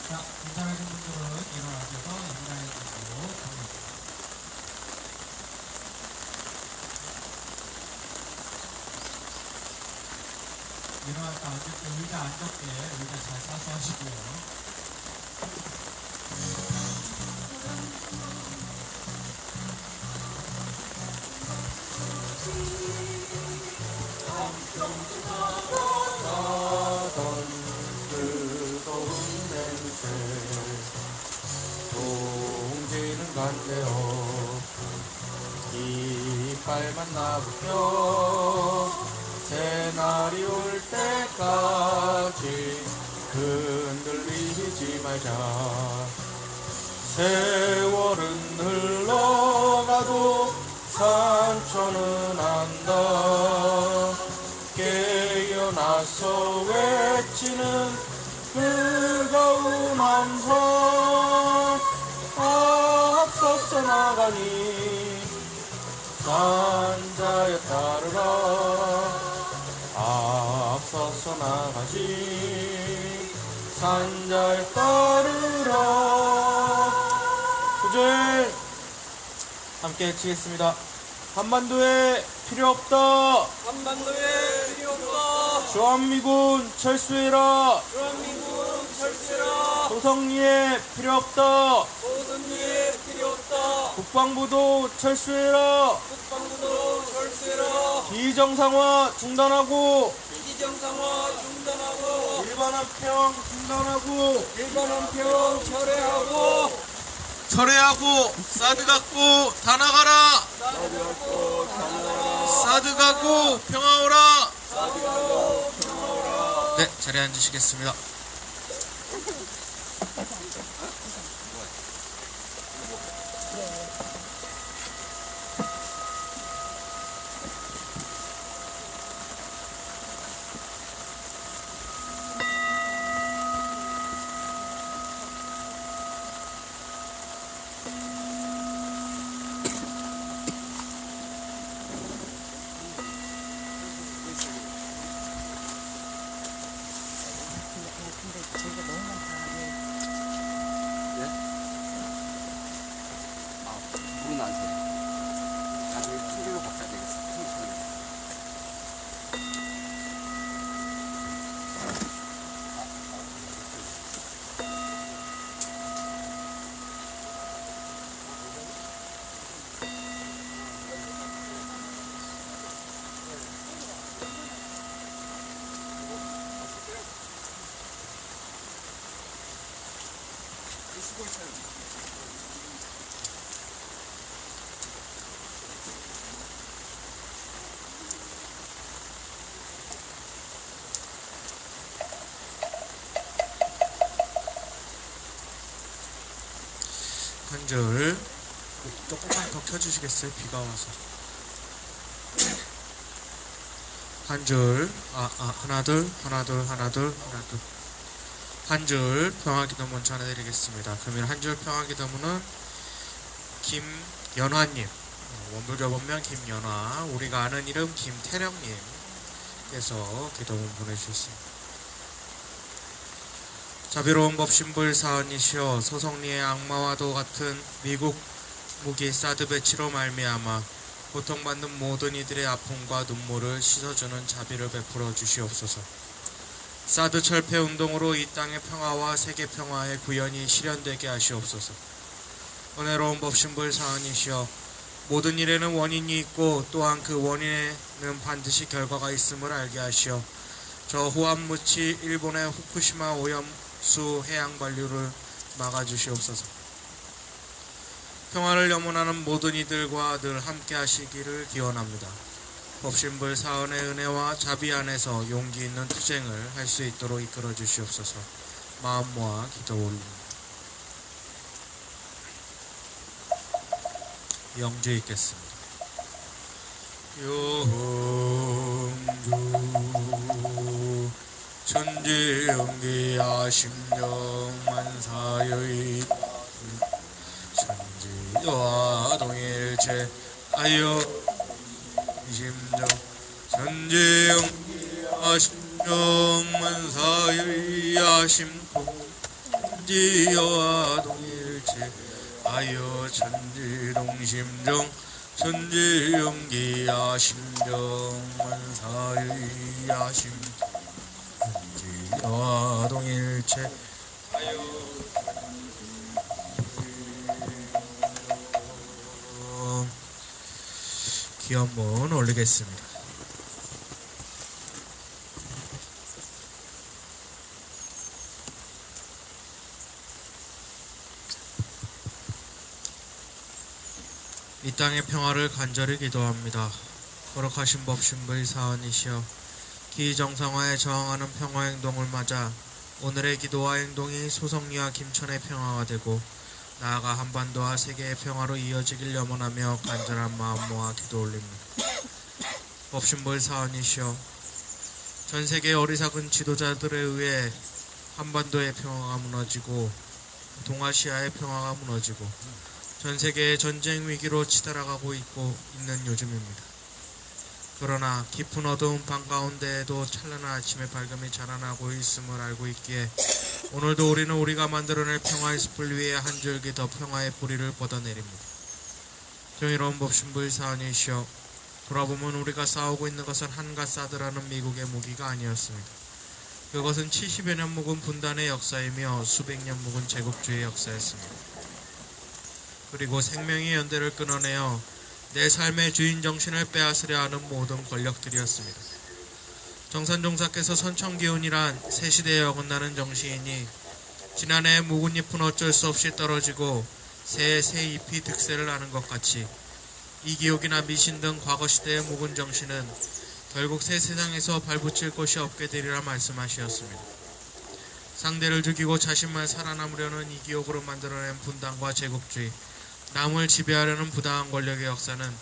자, 괜찮으신 분들은 일어나셔서 인사해 주시고 가겠습니다. 일어났다 앉을 때 의자 안 젖게 의자 잘 사서 하시고요. 나던 뜨거운 냄새 동지는 간대요. 이빨만 나부터 새날이 올 때까지 흔들리지 말자. 세월은 흘러가도 산천은 안다. 깨어나서 외치는 뜨거운 함성 앞서서 나가니 산자에 따르라. 앞서서 나가지 산자에 따르라. 주제 함께 외치겠습니다. 한반도에 필요 없다. 한반도에 필요 없다. 주한미군 철수해라. 주한미군 철수해라. 소성리에 필요 없다. 조선리에 필요 없다. 국방부도 철수해라. 국방부도 철수해라. 비정상화 중단하고 비정상화 중단하고 일반화평 중단하고 일반원평 철회하고 철회하고 사드 갖고 다 나가라. 사드 갖고 평화오라. 네, 자리에 앉으시겠습니다. 물은 안 새요. 나중에 튕기로 바꿔야 되겠어. 튕기로. 한 줄 조금만 더 켜주시겠어요? 비가 와서. 한 줄, 하나 둘, 하나 둘, 하나 둘, 하나 둘. 한 줄 평화기도문 전해드리겠습니다. 그러면 한 줄 평화기도문은 김연화님, 원불교 본명 김연화, 우리가 아는 이름 김태령님께서 기도문 보내주셨습니다. 자비로운 법신불 사언이시여, 소성리의 악마와도 같은 미국 무기 사드 배치로 말미암아 고통받는 모든 이들의 아픔과 눈물을 씻어주는 자비를 베풀어 주시옵소서. 사드 철폐 운동으로 이 땅의 평화와 세계 평화의 구현이 실현되게 하시옵소서. 은혜로운 법신불 사언이시여, 모든 일에는 원인이 있고 또한 그 원인에는 반드시 결과가 있음을 알게 하시어 저 후암무치 일본의 후쿠시마 오염수 해양 반류를 막아주시옵소서. 평화를 염원하는 모든 이들과 늘 함께 하시기를 기원합니다. 법신불 사언의 은혜와 자비 안에서 용기 있는 투쟁을 할 수 있도록 이끌어 주시옵소서. 마음 모아 기도 올립니다. 영주 있겠습니다. 영주 천지영기야 심령만사의 천지와 동일체 하여 심정 천지영기야 심령만사의 야심토 천지여와 동일체 하여 천지동심정 천지연기야 심정만사의 야심 천지여와 동일체 하여 기 한번 올리겠습니다. 이 땅의 평화를 간절히 기도합니다. 거룩하신 법신부의 사원이시여 기정상화에 저항하는 평화행동을 맞아 오늘의 기도와 행동이 소성리와 김천의 평화가 되고 나아가 한반도와 세계의 평화로 이어지길 염원하며 간절한 마음 모아 기도 올립니다. 법신부의 사원이시여 전세계 어리석은 지도자들에 의해 한반도의 평화가 무너지고 동아시아의 평화가 무너지고 전세계의 전쟁 위기로 치달아가고 있는 요즘입니다. 그러나 깊은 어두운 밤 가운데에도 찬란한 아침의 밝음이 자라나고 있음을 알고 있기에 오늘도 우리는 우리가 만들어낼 평화의 숲을 위해 한 줄기 더 평화의 뿌리를 뻗어내립니다. 정의로운 법신부의 사원이시여 돌아보면 우리가 싸우고 있는 것은 한갓 사드라는 미국의 무기가 아니었습니다. 그것은 70여 년 묵은 분단의 역사이며 수백 년 묵은 제국주의의 역사였습니다. 그리고 생명의 연대를 끊어내어 내 삶의 주인 정신을 빼앗으려 하는 모든 권력들이었습니다. 정산종사께서 선천기운이란 새 시대에 어긋나는 정신이니 지난해의 묵은 잎은 어쩔 수 없이 떨어지고 새해 새 잎이 득세를 하는 것 같이 이기옥이나 미신 등 과거 시대의 묵은 정신은 결국 새 세상에서 발붙일 것이 없게 되리라 말씀하시었습니다. 상대를 죽이고 자신만 살아남으려는 이기옥으로 만들어낸 분단과 제국주의, 남을 지배하려는 부당한 권력의 역사는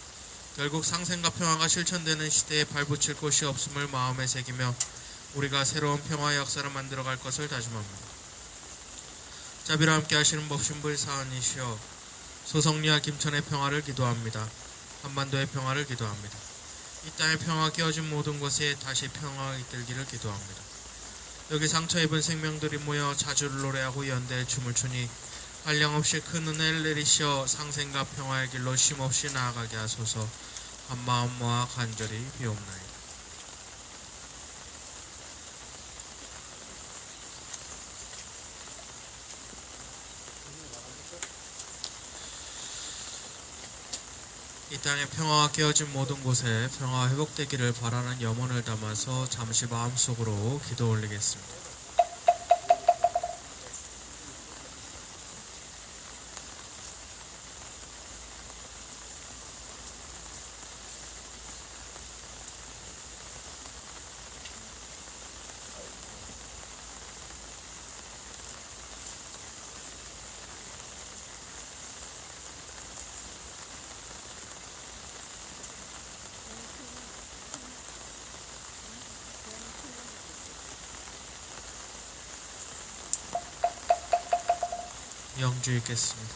결국 상생과 평화가 실천되는 시대에 발붙일 곳이 없음을 마음에 새기며 우리가 새로운 평화의 역사를 만들어갈 것을 다짐합니다. 자비로 함께 하시는 법신부의 사원이시여 소성리와 김천의 평화를 기도합니다. 한반도의 평화를 기도합니다. 이 땅의 평화가 깨어진 모든 곳에 다시 평화가 깃들기를 기도합니다. 여기 상처 입은 생명들이 모여 자주를 노래하고 연대의 춤을 추니 한량없이 큰 은혜를 내리시어 상생과 평화의 길로 쉼없이 나아가게 하소서. 한마음 모아 간절히 비옵나이다. 이 땅의 평화가 깨어진 모든 곳에 평화가 회복되기를 바라는 염원을 담아서 잠시 마음속으로 기도 올리겠습니다. 영주 읽겠습니다.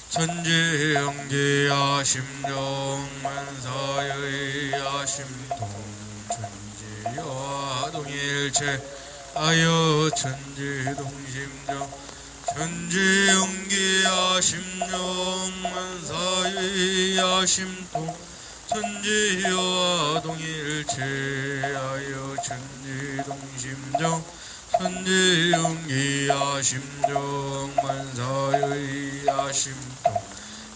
천지영기야 심정만사의 심통 천지와 동일체 하여 천지동심정 천지영기야 심정만사의 심통 천지와 동일체 하여 천지동심정 천지영기야 심정만사의 야심통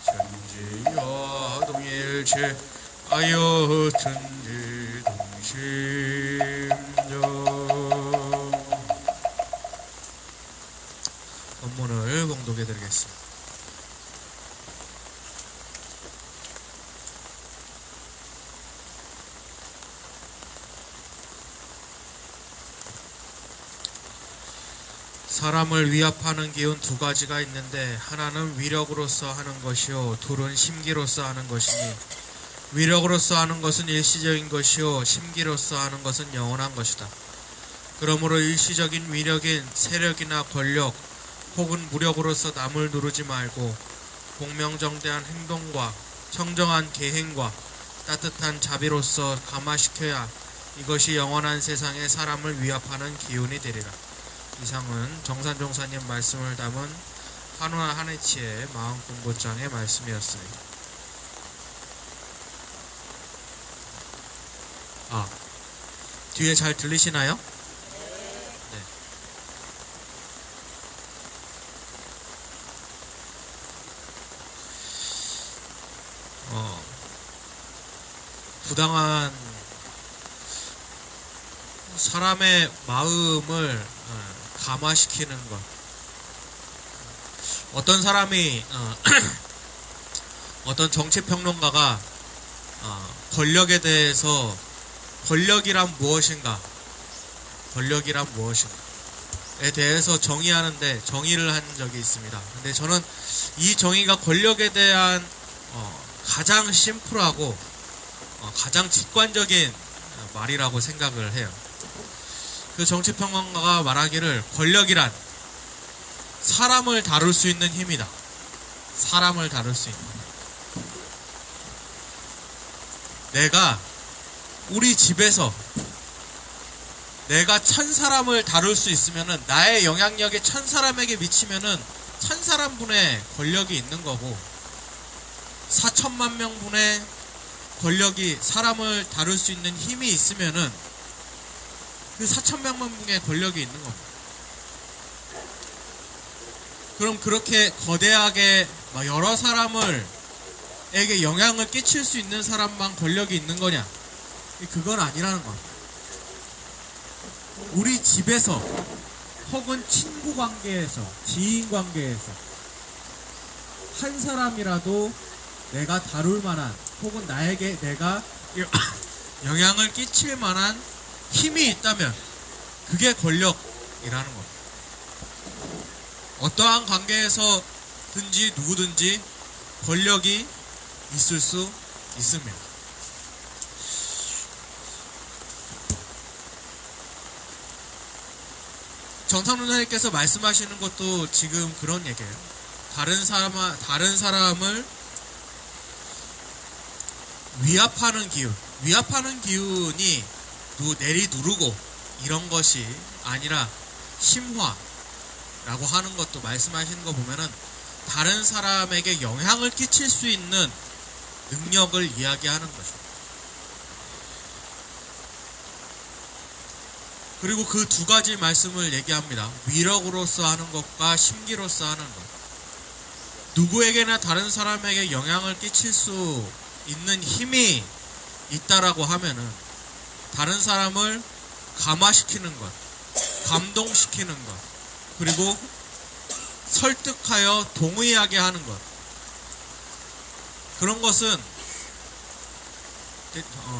천지와 동일체 하여 천지동심정. 본문을 봉독해드리겠습니다. 사람을 위압하는 기운 두 가지가 있는데 하나는 위력으로서 하는 것이요 둘은 심기로서 하는 것이니 위력으로서 하는 것은 일시적인 것이요 심기로서 하는 것은 영원한 것이다. 그러므로 일시적인 위력인 세력이나 권력 혹은 무력으로서 남을 누르지 말고 공명정대한 행동과 청정한 계행과 따뜻한 자비로서 감화시켜야 이것이 영원한 세상에 사람을 위압하는 기운이 되리라. 이상은 정산종사님 말씀을 담은 한화 한해치의 마음공부장의 말씀이었습니다. 뒤에 잘 들리시나요? 네. 부당한 사람의 마음을 감화시키는 것. 어떤 사람이 어떤 정치평론가가 권력에 대해서 권력이란 무엇인가, 권력이란 무엇인가에 대해서 정의를 한 적이 있습니다. 근데 저는 이 정의가 권력에 대한 가장 심플하고 가장 직관적인 말이라고 생각을 해요. 그 정치평론가가 말하기를 권력이란 사람을 다룰 수 있는 힘이다. 사람을 다룰 수 있는. 내가 우리 집에서 내가 1000사람을 다룰 수 있으면은 나의 영향력이 1000사람에게 미치면은 1000사람분의 권력이 있는 거고 4천만 명분의 권력이 사람을 다룰 수 있는 힘이 있으면은 그 4천만 명분의 권력이 있는 겁니다. 그럼 그렇게 거대하게 여러 사람에게 영향을 끼칠 수 있는 사람만 권력이 있는 거냐? 그건 아니라는 겁니다. 우리 집에서 혹은 친구 관계에서, 지인 관계에서 한 사람이라도 내가 다룰 만한 혹은 나에게 내가 영향을 끼칠 만한 힘이 있다면 그게 권력이라는 겁니다. 어떠한 관계에서든지 누구든지 권력이 있을 수 있습니다. 정상론사님께서 말씀하시는 것도 지금 그런 얘기예요. 다른 사람을 위압하는 기운이 내리누르고 이런 것이 아니라 심화라고 하는 것도 말씀하시는 거 보면은 다른 사람에게 영향을 끼칠 수 있는 능력을 이야기하는 거죠. 그리고 그 두 가지 말씀을 얘기합니다. 위력으로서 하는 것과 심기로서 하는 것. 누구에게나 다른 사람에게 영향을 끼칠 수 있는 힘이 있다라고 하면은 다른 사람을 감화시키는 것, 감동시키는 것, 그리고 설득하여 동의하게 하는 것. 그런 것은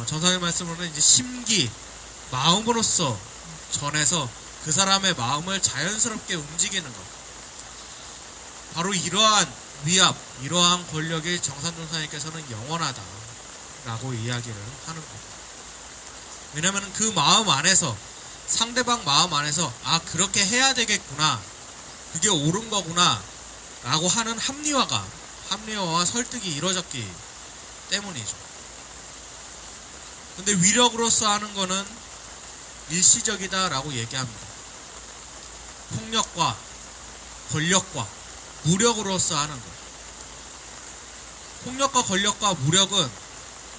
전사의 말씀으로는 이제 심기, 마음으로서 전해서 그 사람의 마음을 자연스럽게 움직이는 것. 바로 이러한 위압, 이러한 권력이 정산종사님께서는 영원하다라고 이야기를 하는 겁니다. 왜냐하면 그 마음 안에서, 상대방 마음 안에서 그렇게 해야 되겠구나, 그게 옳은 거구나 라고 하는 합리화와 설득이 이루어졌기 때문이죠. 근데 위력으로서 하는 거는 일시적이다라고 얘기합니다. 폭력과 권력과 무력으로서 하는 것. 폭력과 권력과 무력은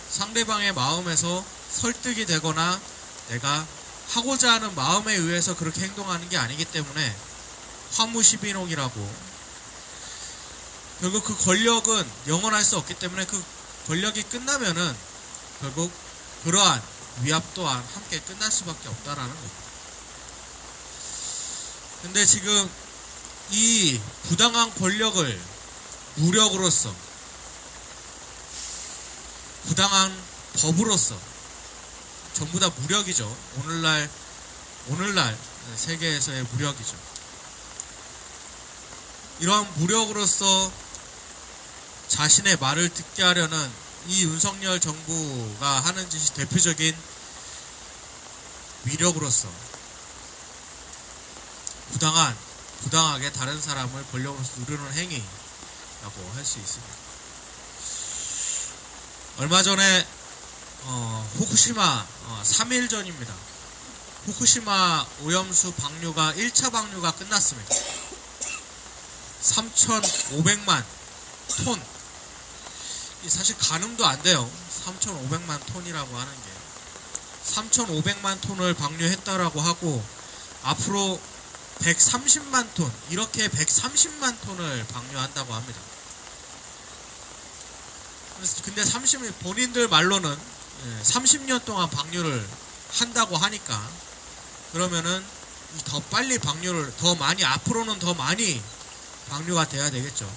상대방의 마음에서 설득이 되거나 내가 하고자 하는 마음에 의해서 그렇게 행동하는 게 아니기 때문에 화무시비록이라고, 결국 그 권력은 영원할 수 없기 때문에 그 권력이 끝나면은 결국 그러한 위압 또한 함께 끝날 수밖에 없다라는 겁니다. 근데 지금 이 부당한 권력을 무력으로서, 부당한 법으로서, 전부 다 무력이죠. 오늘날 세계에서의 무력이죠. 이러한 무력으로서 자신의 말을 듣게 하려는 이 윤석열 정부가 하는 짓이 대표적인 위력으로서 부당하게 다른 사람을 권력으로서 누르는 행위라고 할 수 있습니다. 얼마 전에 후쿠시마 3일 전입니다. 후쿠시마 오염수 방류가 1차 방류가 끝났습니다. 3,500만 톤. 사실 가늠도 안 돼요. 3,500만 톤이라고 하는 게. 3,500만 톤을 방류했다라고 하고 앞으로 130만 톤, 이렇게 130만 톤을 방류한다고 합니다. 근데 본인들 말로는 30년 동안 방류를 한다고 하니까 그러면은 더 빨리 방류를 더 많이, 앞으로는 더 많이 방류가 돼야 되겠죠.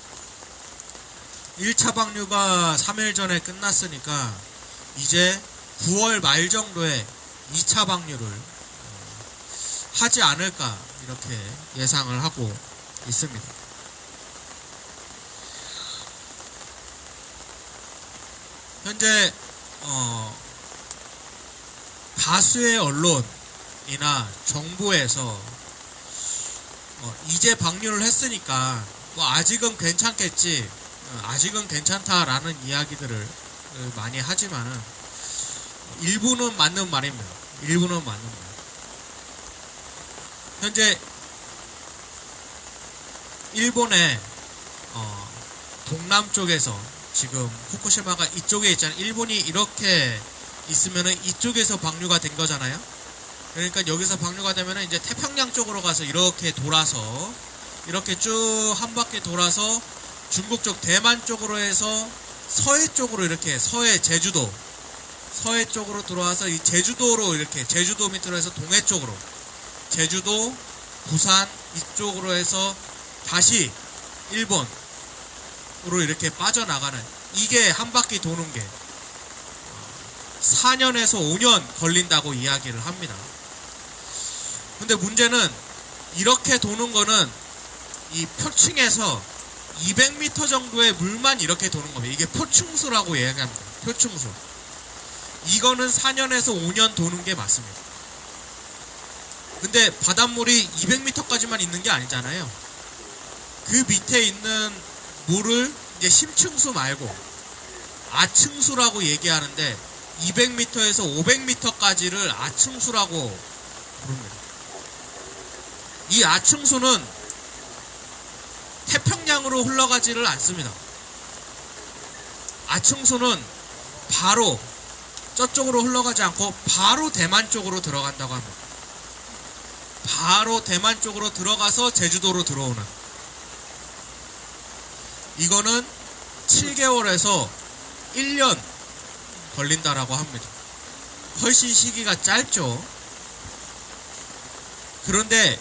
1차 방류가 3일 전에 끝났으니까 이제 9월 말 정도에 2차 방류를 하지 않을까 이렇게 예상을 하고 있습니다. 현재 다수의 언론이나 정부에서 이제 방류를 했으니까 뭐 아직은 괜찮겠지, 아직은 괜찮다라는 이야기들을 많이 하지만은 일부는 맞는 말입니다. 일부는 맞는 말. 현재 일본의 동남쪽에서 지금 후쿠시마가 이쪽에 있잖아요. 일본이 이렇게 있으면은 이쪽에서 방류가 된 거잖아요. 그러니까 여기서 방류가 되면은 이제 태평양 쪽으로 가서 이렇게 돌아서 이렇게 쭉 한 바퀴 돌아서 중국 쪽 대만 쪽으로 해서 서해 쪽으로 이렇게 제주도 서해 쪽으로 들어와서 이 제주도로 이렇게 제주도 밑으로 해서 동해 쪽으로 제주도, 부산 이쪽으로 해서 다시 일본으로 이렇게 빠져나가는, 이게 한 바퀴 도는 게 4년에서 5년 걸린다고 이야기를 합니다. 근데 문제는 이렇게 도는 거는 이 표층에서 200m 정도의 물만 이렇게 도는 겁니다. 이게 표층수라고 이야기합니다. 표층수. 이거는 4년에서 5년 도는 게 맞습니다. 근데 바닷물이 200m까지만 있는 게 아니잖아요. 그 밑에 있는 물을 이제 심층수 말고 아층수라고 얘기하는데 200m에서 500m까지를 아층수라고 부릅니다. 이 아층수는 태평양으로 흘러가지를 않습니다. 아층수는 바로 저쪽으로 흘러가지 않고 바로 대만 쪽으로 들어간다고 합니다. 바로 대만 쪽으로 들어가서 제주도로 들어오는, 이거는 7개월에서 1년 걸린다라고 합니다. 훨씬 시기가 짧죠. 그런데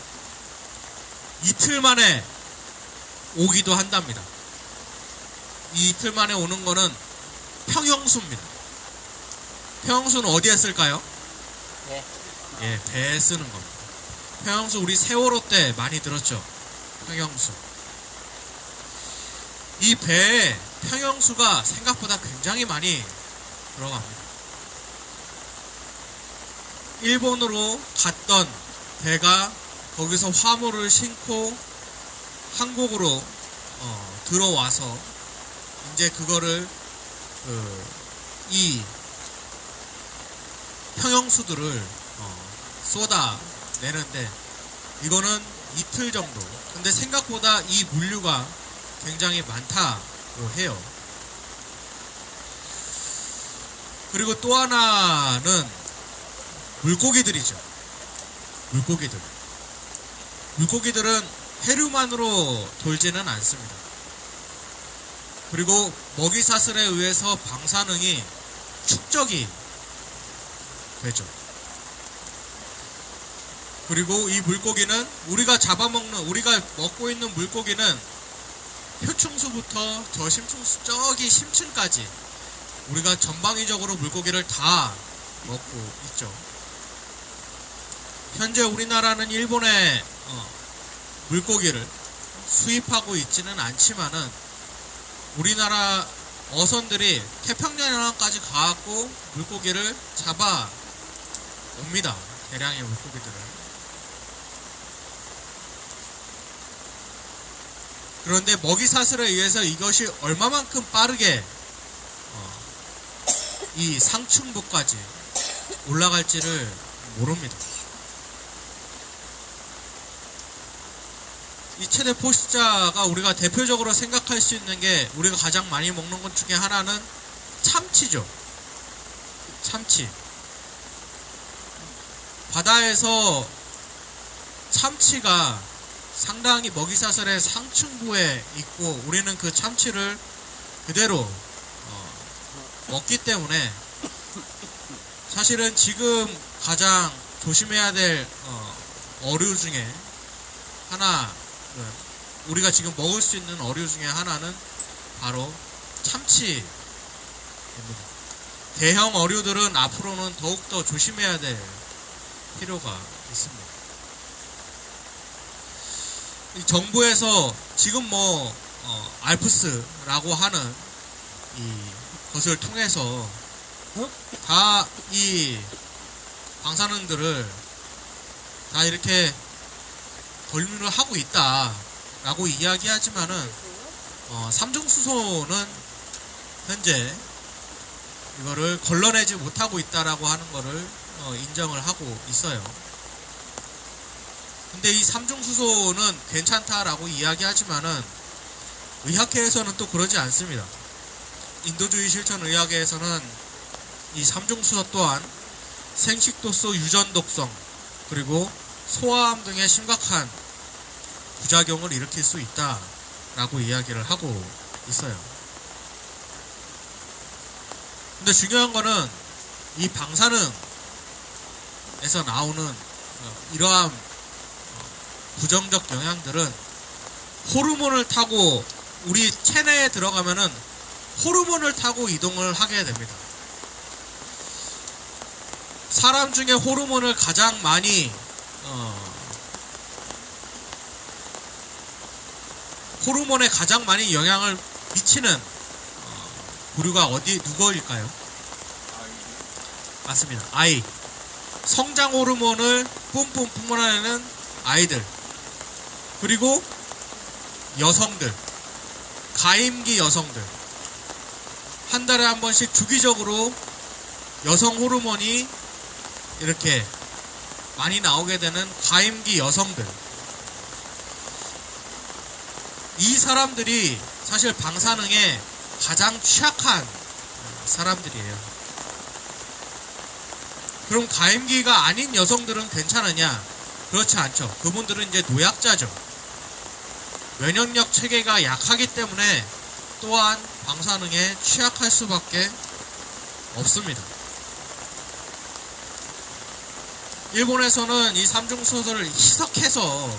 이틀 만에 오기도 한답니다. 이 이틀 만에 오는 거는 평형수입니다. 평형수는 어디에 쓸까요? 네. 예, 배에 쓰는 겁니다. 평형수 우리 세월호 때 많이 들었죠. 평형수. 이 배에 평형수가 생각보다 굉장히 많이 들어갑니다. 일본으로 갔던 배가 거기서 화물을 싣고 한국으로 들어와서 이제 그거를 이 평형수들을 쏟아내는데 이거는 이틀 정도. 근데 생각보다 이 물류가 굉장히 많다고 해요. 그리고 또 하나는 물고기들이죠. 물고기들은 해류만으로 돌지는 않습니다. 그리고 먹이사슬에 의해서 방사능이 축적이 되죠. 그리고 이 물고기는 우리가 먹고 있는 물고기는 표층수부터 저 심층수, 저기 심층까지 우리가 전방위적으로 물고기를 다 먹고 있죠. 현재 우리나라는 일본의 물고기를 수입하고 있지는 않지만은 우리나라 어선들이 태평양까지 가갖고 물고기를 잡아 옵니다. 대량의 물고기들을. 그런데 먹이사슬에 의해서 이것이 얼마만큼 빠르게 이 상층부까지 올라갈지를 모릅니다. 이 최대 포식자가 우리가 대표적으로 생각할 수 있는 게 우리가 가장 많이 먹는 것 중에 하나는 참치죠. 참치. 바다에서 참치가 상당히 먹이사슬의 상층부에 있고 우리는 그 참치를 그대로 먹기 때문에 사실은 지금 가장 조심해야 될 어류 중에 하나는 우리가 지금 먹을 수 있는 어류 중에 하나는 바로 참치입니다. 대형 어류들은 앞으로는 더욱더 조심해야 될 필요가 있습니다. 정부에서 지금 알프스라고 하는 것을 통해서 다 이 방사능들을 다 이렇게 검류를 하고 있다라고 이야기하지만은 삼중수소는 현재 이거를 걸러내지 못하고 있다라고 하는 거를 인정을 하고 있어요. 근데 이 삼중수소는 괜찮다라고 이야기하지만은 의학회에서는 또 그러지 않습니다. 인도주의 실천의학회에서는 이 삼중수소 또한 생식도수 유전 독성 그리고 소아암 등의 심각한 부작용을 일으킬 수 있다라고 이야기를 하고 있어요. 근데 중요한 거는 이 방사능에서 나오는 이러한 부정적 영향들은 호르몬을 타고 우리 체내에 들어가면은 호르몬을 타고 이동을 하게 됩니다. 사람 중에 호르몬을 가장 많이 호르몬에 가장 많이 영향을 미치는 부류가 누구일까요? 맞습니다. 아이. 성장 호르몬을 뿜뿜 뿜어내는 아이들. 그리고 여성들. 가임기 여성들. 한 달에 한 번씩 주기적으로 여성 호르몬이 이렇게 많이 나오게 되는 가임기 여성들. 이 사람들이 사실 방사능에 가장 취약한 사람들이에요. 그럼 가임기가 아닌 여성들은 괜찮으냐? 그렇지 않죠. 그분들은 이제 노약자죠. 면역력 체계가 약하기 때문에 또한 방사능에 취약할 수밖에 없습니다. 일본에서는 이 삼중수소를 희석해서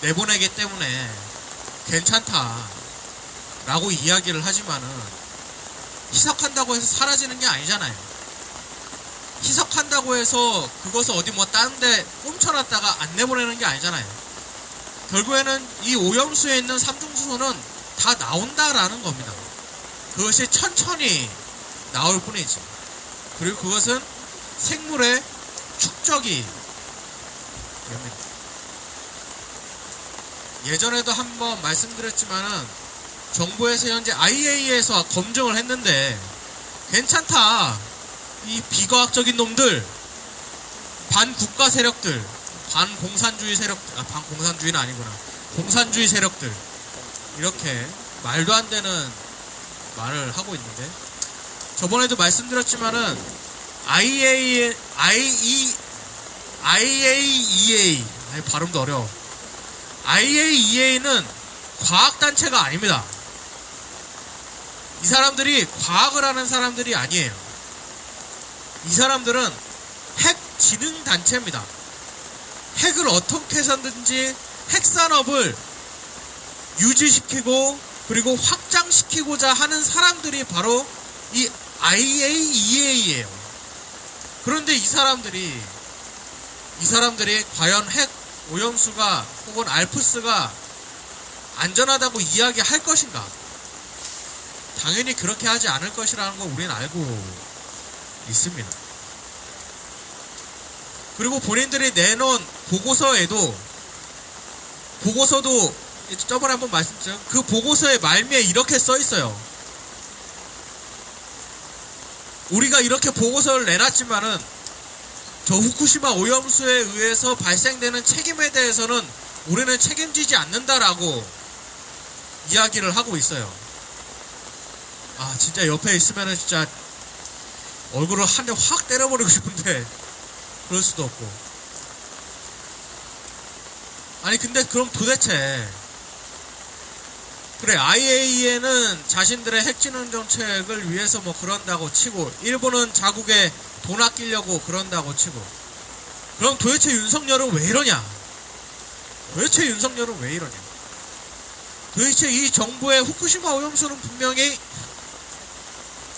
내보내기 때문에 괜찮다라고 이야기를 하지만은 희석한다고 해서 사라지는 게 아니잖아요. 희석한다고 해서 그것을 어디 다른 데 훔쳐놨다가 안 내보내는 게 아니잖아요. 결국에는 이 오염수에 있는 삼중수소는 다 나온다라는 겁니다. 그것이 천천히 나올 뿐이지. 그리고 그것은 생물의 축적이 됩니다. 예전에도 한번 말씀드렸지만은 정부에서 현재 IAEA에서 검증을 했는데 괜찮다. 이 비과학적인 놈들, 반국가 세력들, 반공산주의 세력, 반공산주의는 아니구나. 공산주의 세력들. 이렇게 말도 안 되는 말을 하고 있는데 저번에도 말씀드렸지만은 IAEA 발음도 어려워. IAEA는 과학단체가 아닙니다. 이 사람들이 과학을 하는 사람들이 아니에요. 이 사람들은 핵진흥단체입니다. 핵을 어떻게 해서든지 핵산업을 유지시키고 그리고 확장시키고자 하는 사람들이 바로 이 IAEA예요. 그런데 이 사람들이 과연 핵 오염수가 혹은 알프스가 안전하다고 이야기할 것인가? 당연히 그렇게 하지 않을 것이라는 거 우리는 알고 있습니다. 그리고 본인들이 내놓은 보고서도 저번에 한번 말씀드렸죠. 그 보고서의 말미에 이렇게 써 있어요. 우리가 이렇게 보고서를 내놨지만은 저 후쿠시마 오염수에 의해서 발생되는 책임에 대해서는 우리는 책임지지 않는다라고 이야기를 하고 있어요. 아, 진짜 옆에 있으면은 진짜 얼굴을 한 대 확 때려버리고 싶은데 그럴 수도 없고. 아니 근데 그럼 도대체 그래, IAEA는 자신들의 핵진원 정책을 위해서 뭐 그런다고 치고, 일본은 자국에 돈 아끼려고 그런다고 치고, 그럼 도대체 윤석열은 왜 이러냐? 도대체 윤석열은 왜 이러냐? 도대체 이 정부의 후쿠시마 오염수는 분명히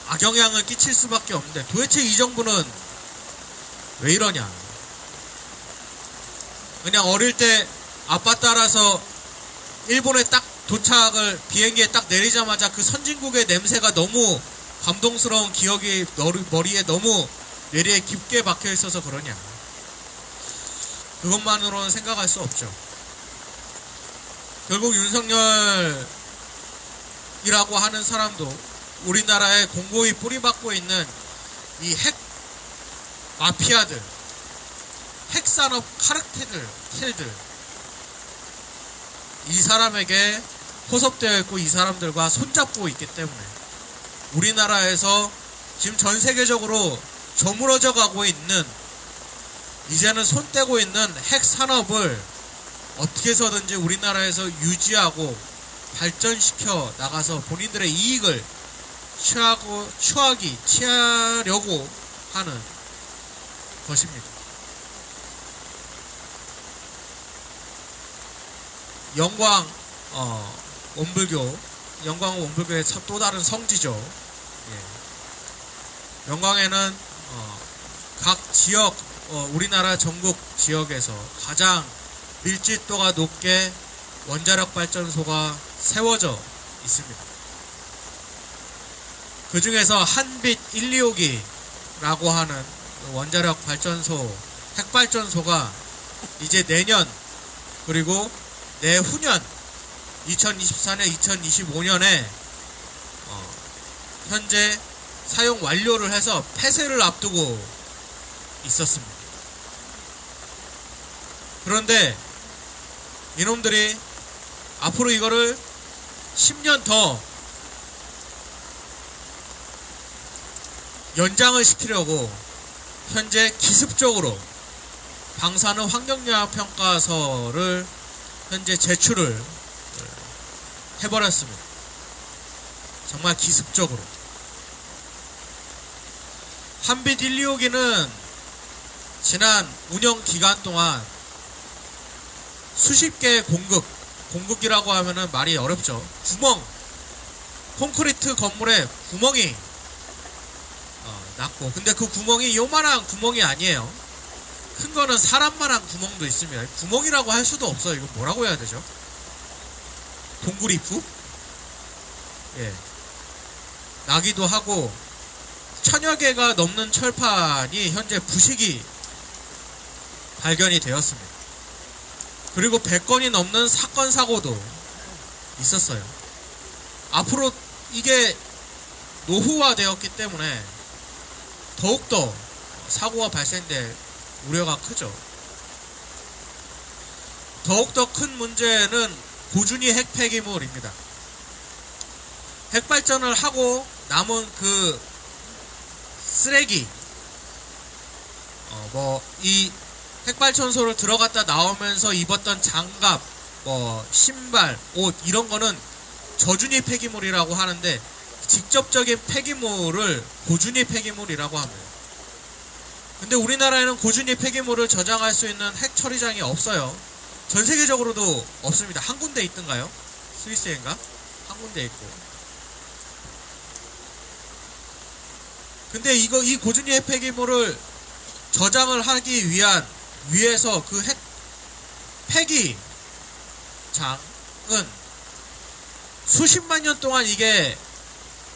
악영향을 끼칠 수밖에 없는데 도대체 이 정부는 왜 이러냐? 그냥 어릴 때 아빠 따라서 일본에 딱 도착을 비행기에 딱 내리자마자 그 선진국의 냄새가 너무 감동스러운 기억이 머리에 너무 뇌리에 깊게 박혀 있어서 그러냐? 그것만으로는 생각할 수 없죠. 결국 윤석열이라고 하는 사람도 우리나라에 공고히 뿌리박고 있는 이 핵 마피아들, 핵산업 카르텔들, 이 사람에게 포섭되어 있고 이 사람들과 손잡고 있기 때문에 우리나라에서 지금 전 세계적으로 저물어져 가고 있는, 이제는 손 떼고 있는 핵 산업을 어떻게 해서든지 우리나라에서 유지하고 발전시켜 나가서 본인들의 이익을 취하려고 하는 것입니다. 영광 원불교의 또 다른 성지죠. 예. 영광에는 각 지역, 우리나라 전국 지역에서 가장 밀집도가 높게 원자력 발전소가 세워져 있습니다. 그 중에서 한빛 1, 2호기라고 하는 원자력 발전소, 핵발전소가 이제 내년 그리고 내후년 2024년, 2025년에 현재 사용 완료를 해서 폐쇄를 앞두고 있었습니다. 그런데 이놈들이 앞으로 이거를 10년 더 연장을 시키려고 현재 기습적으로 방사능 환경영향평가서를 현재 제출을 해버렸습니다. 정말 기습적으로. 한빛 1, 2호기는 지난 운영 기간 동안 수십 개의 공급이라고 하면은 말이 어렵죠. 콘크리트 건물에 구멍이 났고, 근데 그 구멍이 요만한 구멍이 아니에요. 큰 거는 사람만한 구멍도 있습니다. 구멍이라고 할 수도 없어요. 이거 뭐라고 해야 되죠? 동굴 입구? 예. 나기도 하고, 1000여 개가 넘는 철판이 현재 부식이 발견이 되었습니다. 그리고 100건이 넘는 사건 사고도 있었어요. 앞으로 이게 노후화되었기 때문에 더욱더 사고가 발생될 우려가 크죠. 더욱더 큰 문제는 고준위 핵 폐기물입니다. 핵발전을 하고 남은 그 쓰레기, 이 핵발전소를 들어갔다 나오면서 입었던 장갑, 신발, 옷, 이런 거는 저준위 폐기물이라고 하는데, 직접적인 폐기물을 고준위 폐기물이라고 합니다. 근데 우리나라에는 고준위 폐기물을 저장할 수 있는 핵 처리장이 없어요. 전 세계적으로도 없습니다. 한 군데 있던가요? 스위스인가? 한 군데 있고. 근데 이 고준위 핵 폐기물을 저장을 하기 위해서 그 핵 폐기장은 수십만 년 동안 이게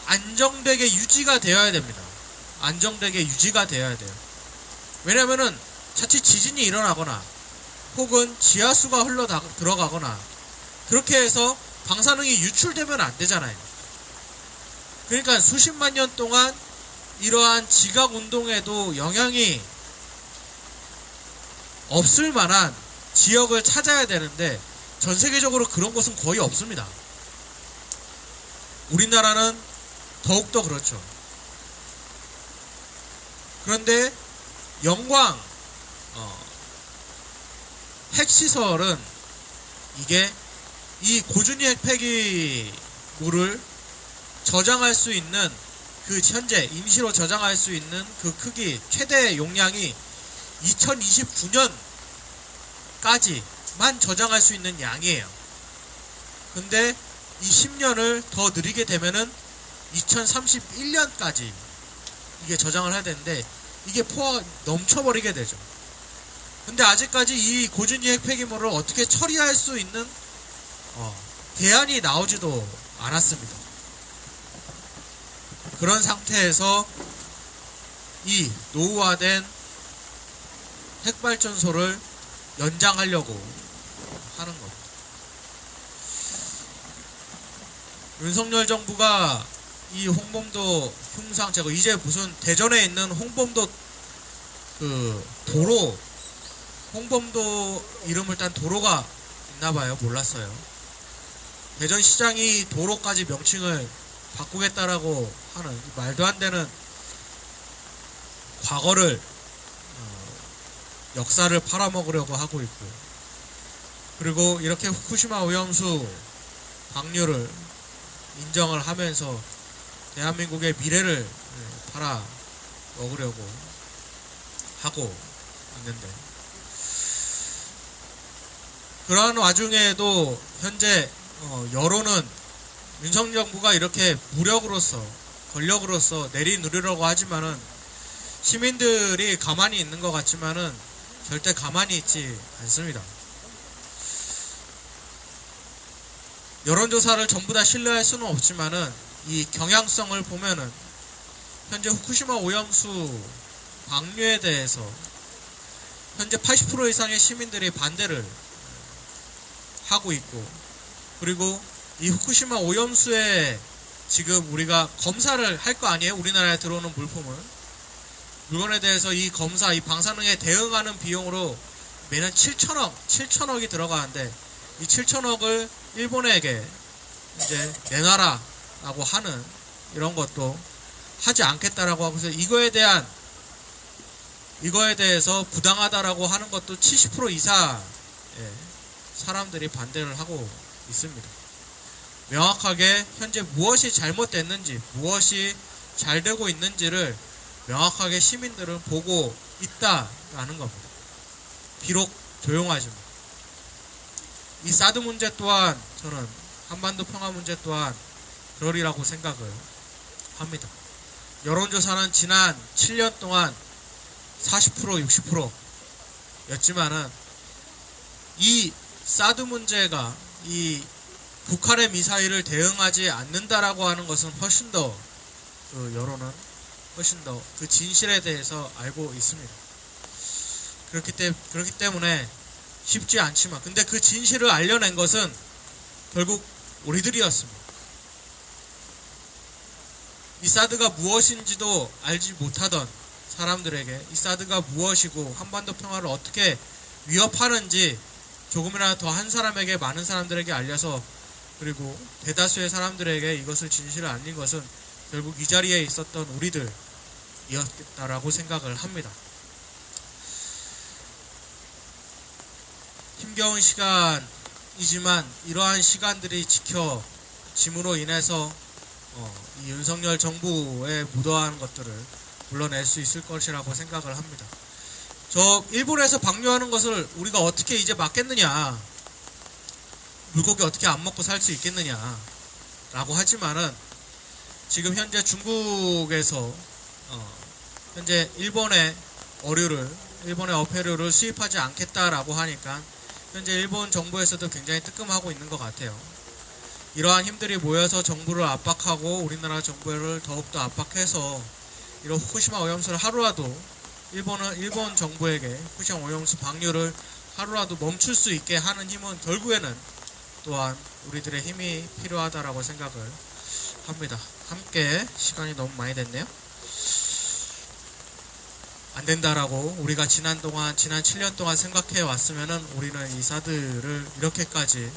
안정되게 유지가 되어야 됩니다. 안정되게 유지가 되어야 돼요. 왜냐면은 자칫 지진이 일어나거나 혹은 지하수가 흘러 들어가거나 그렇게 해서 방사능이 유출되면 안 되잖아요. 그러니까 수십만 년 동안 이러한 지각 운동에도 영향이 없을 만한 지역을 찾아야 되는데 전 세계적으로 그런 곳은 거의 없습니다. 우리나라는 더욱더 그렇죠. 그런데 영광 핵시설은 이게 이 고준위 핵폐기물을 저장할 수 있는 그 현재 임시로 저장할 수 있는 그 크기 최대 용량이 2029년까지만 저장할 수 있는 양이에요. 근데 이 10년을 더 느리게 되면은 2031년까지 이게 저장을 해야 되는데 이게 포화가 넘쳐버리게 되죠. 근데 아직까지 이 고준위 핵폐기물을 어떻게 처리할 수 있는 대안이 나오지도 않았습니다. 그런 상태에서 이 노후화된 핵발전소를 연장하려고 하는 겁니다. 윤석열 정부가 이 홍범도 흉상 제거 이제 무슨 대전에 있는 홍범도 그 도로 홍범도 이름을 딴 도로가 있나봐요. 몰랐어요. 대전시장이 도로까지 명칭을 바꾸겠다라고 하는 말도 안 되는 과거를 역사를 팔아먹으려고 하고 있고, 그리고 이렇게 후쿠시마 오염수 방류를 인정을 하면서 대한민국의 미래를 팔아먹으려고 하고 있는데, 그러한 와중에도 현재 여론은 윤석열 정부가 이렇게 무력으로서 권력으로서 내리누리려고 하지만은 시민들이 가만히 있는 것 같지만은 절대 가만히 있지 않습니다. 여론조사를 전부 다 신뢰할 수는 없지만은 이 경향성을 보면은 현재 후쿠시마 오염수 방류에 대해서 현재 80% 이상의 시민들이 반대를 하고 있고, 그리고 이 후쿠시마 오염수에 지금 우리가 검사를 할 거 아니에요? 우리나라에 들어오는 물건에 대해서 이 검사, 이 방사능에 대응하는 비용으로 매년 7천억이 들어가는데 이 7천억을 일본에게 이제 내놔라라고 하는 이런 것도 하지 않겠다라고 하고서 이거에 대해서 부당하다라고 하는 것도 70% 이상의 사람들이 반대를 하고 있습니다. 명확하게 현재 무엇이 잘못됐는지, 무엇이 잘 되고 있는지를 명확하게 시민들은 보고 있다라는 겁니다. 비록 조용하지만. 이 사드 문제 또한 저는 한반도 평화 문제 또한 그러리라고 생각을 합니다. 여론조사는 지난 7년 동안 40% 60%였지만은 이 사드 문제가 이 북한의 미사일을 대응하지 않는다라고 하는 것은 훨씬 더 여론은 훨씬 더 그 진실에 대해서 알고 있습니다. 그렇기 때문에 쉽지 않지만, 근데 그 진실을 알려낸 것은 결국 우리들이었습니다. 이 사드가 무엇인지도 알지 못하던 사람들에게 이 사드가 무엇이고 한반도 평화를 어떻게 위협하는지 조금이라도 더 한 사람에게, 많은 사람들에게 알려서, 그리고 대다수의 사람들에게 이것을 진실을 알린 것은 결국 이 자리에 있었던 우리들이었다라고 생각을 합니다. 힘겨운 시간이지만 이러한 시간들이 지켜짐으로 인해서 이 윤석열 정부에 묻어나는 것들을 불러낼 수 있을 것이라고 생각을 합니다. 저 일본에서 방류하는 것을 우리가 어떻게 이제 막겠느냐, 물고기 어떻게 안 먹고 살 수 있겠느냐 라고 하지만은 지금 현재 중국에서 현재 일본의 어패류를 수입하지 않겠다라고 하니까 현재 일본 정부에서도 굉장히 뜨끔하고 있는 것 같아요. 이러한 힘들이 모여서 정부를 압박하고 우리나라 정부를 더욱더 압박해서 이런 후쿠시마 오염수를 하루라도 일본 정부에게 후쿠시마 오염수 방류를 하루라도 멈출 수 있게 하는 힘은 결국에는 또한 우리들의 힘이 필요하다라고 생각을 합니다. 함께 시간이 너무 많이 됐네요. 안 된다라고 우리가 지난 7년 동안 생각해 왔으면은 우리는 이 사드를 이렇게까지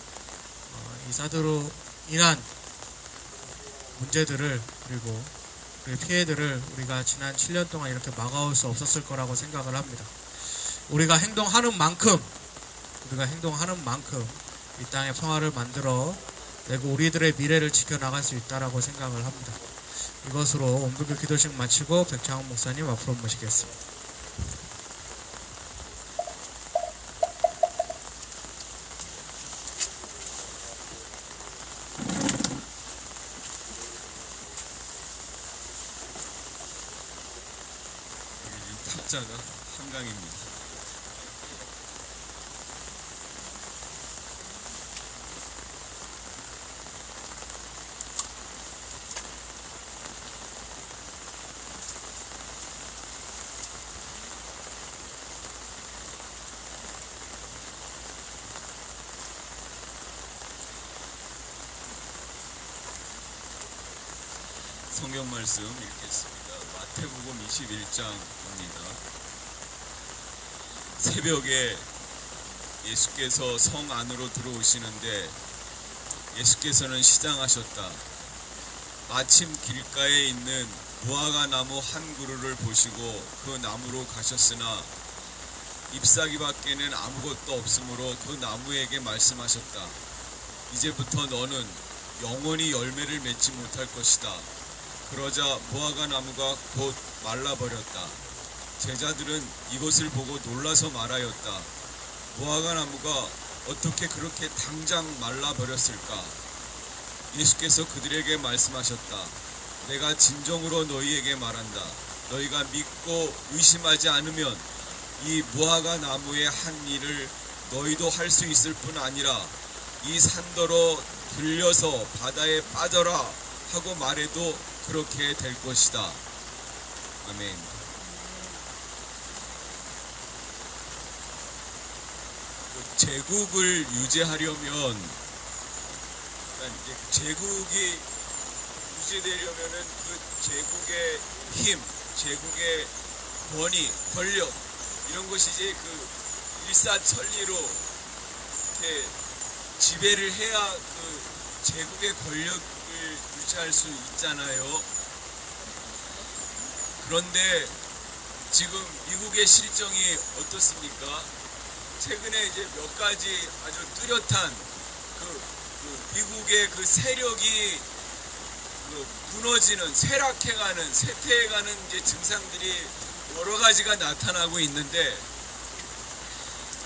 이 사드로 인한 문제들을 그리고 우리 피해들을 우리가 지난 7년 동안 이렇게 막아올 수 없었을 거라고 생각을 합니다. 우리가 행동하는 만큼 이 땅의 평화를 만들어 내고 우리들의 미래를 지켜나갈 수 있다라고 생각을 합니다. 이것으로 온불교 기도식 마치고 백창훈 목사님 앞으로 모시겠습니다. 탑자가 한강입니다. 성경 말씀 읽겠습니다. 마태복음 21장입니다. 새벽에 예수께서 성 안으로 들어오시는데 예수께서는 시장하셨다. 마침 길가에 있는 무화과 나무 한 그루를 보시고 그 나무로 가셨으나 잎사귀 밖에는 아무것도 없으므로 그 나무에게 말씀하셨다. 이제부터 너는 영원히 열매를 맺지 못할 것이다. 그러자 무화과 나무가 곧 말라버렸다. 제자들은 이것을 보고 놀라서 말하였다. 무화과 나무가 어떻게 그렇게 당장 말라버렸을까? 예수께서 그들에게 말씀하셨다. 내가 진정으로 너희에게 말한다. 너희가 믿고 의심하지 않으면 이 무화과 나무의 한 일을 너희도 할 수 있을 뿐 아니라 이 산더러 들려서 바다에 빠져라 하고 말해도 그렇게 될 것이다. 아멘. 제국을 유지하려면, 이제 제국이 유지되려면은 그 제국의 힘, 제국의 권위, 권력 이런 것이 이제 그 일사천리로 이렇게 지배를 해야 그 제국의 권력을 유지할 수 있잖아요. 그런데 지금 미국의 실정이 어떻습니까? 최근에 이제 몇 가지 아주 뚜렷한 그 미국의 그 세력이 무너지는, 쇠락해가는, 쇠퇴해가는 이제 증상들이 여러 가지가 나타나고 있는데,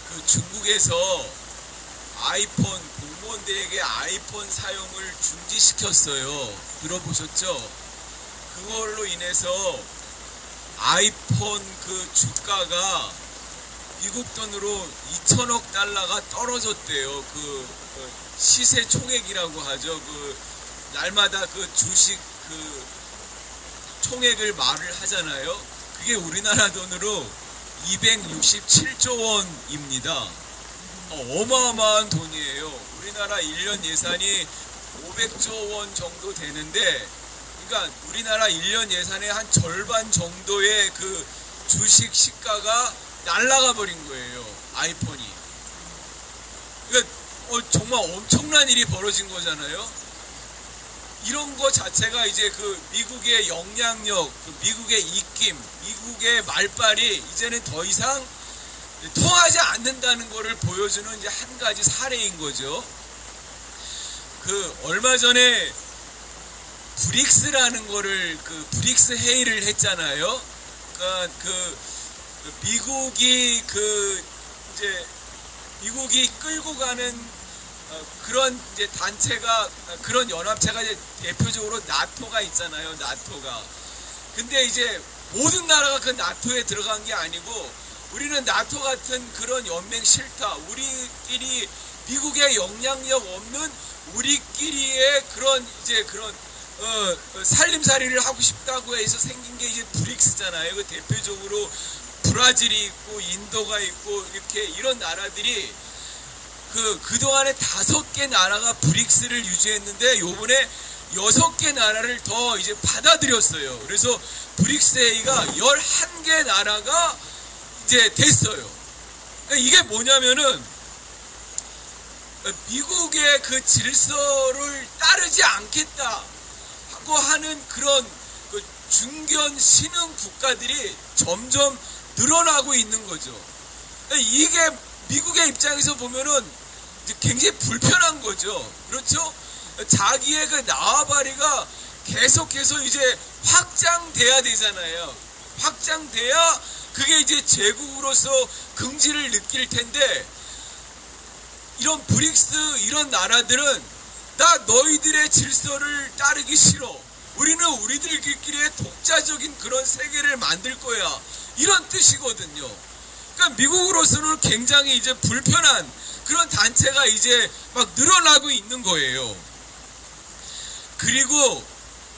그 중국에서 아이폰, 공무원들에게 아이폰 사용을 중지시켰어요. 들어보셨죠? 그걸로 인해서 아이폰 그 주가가 미국 돈으로 2천억 달러가 떨어졌대요. 그 시세 총액이라고 하죠. 그 날마다 그 주식 그 총액을 말을 하잖아요. 그게 우리나라 돈으로 267조 원입니다. 어마어마한 돈이에요. 우리나라 1년 예산이 500조 원 정도 되는데, 그러니까 우리나라 1년 예산의 한 절반 정도의 그 주식 시가가 날아가 버린 거예요. 아이폰이. 그러니까 정말 엄청난 일이 벌어진 거잖아요. 이런 거 자체가 이제 그 미국의 영향력, 그 미국의 입김, 미국의 말빨이 이제는 더 이상 통하지 않는다는 것을 보여주는 이제 한 가지 사례인 거죠. 그 얼마 전에 브릭스라는 거를 그 브릭스 회의를 했잖아요. 그러니까 미국이 이제 미국이 끌고 가는 그런 이제 단체가, 그런 연합체가 이제 대표적으로 나토가 있잖아요. 나토가. 근데 이제 모든 나라가 그 나토에 들어간 게 아니고, 우리는 나토 같은 그런 연맹 싫다. 우리끼리 미국의 영향력 없는 우리끼리의 그런 이제 그런 살림살이를 하고 싶다고 해서 생긴 게 이제 브릭스잖아요. 그 대표적으로 브라질이 있고 인도가 있고 이렇게 이런 나라들이 그동안에 5개 나라가 브릭스를 유지했는데, 요번에 6개 나라를 더 이제 받아들였어요. 그래서 브릭스 회의가 11개 나라가 이제 됐어요. 그러니까 이게 뭐냐면은 미국의 그 질서를 따르지 않겠다 하고 하는 그런 그 중견 신흥 국가들이 점점 늘어나고 있는 거죠. 그러니까 이게 미국의 입장에서 보면은 굉장히 불편한 거죠. 그렇죠? 자기의 그 나와바리가 계속해서 이제 확장돼야 되잖아요. 확장돼야 그게 이제 제국으로서 긍지를 느낄 텐데, 이런 브릭스 이런 나라들은 나 너희들의 질서를 따르기 싫어. 우리는 우리들끼리의 독자적인 그런 세계를 만들 거야. 이런 뜻이거든요. 그러니까 미국으로서는 굉장히 이제 불편한 그런 단체가 이제 막 늘어나고 있는 거예요. 그리고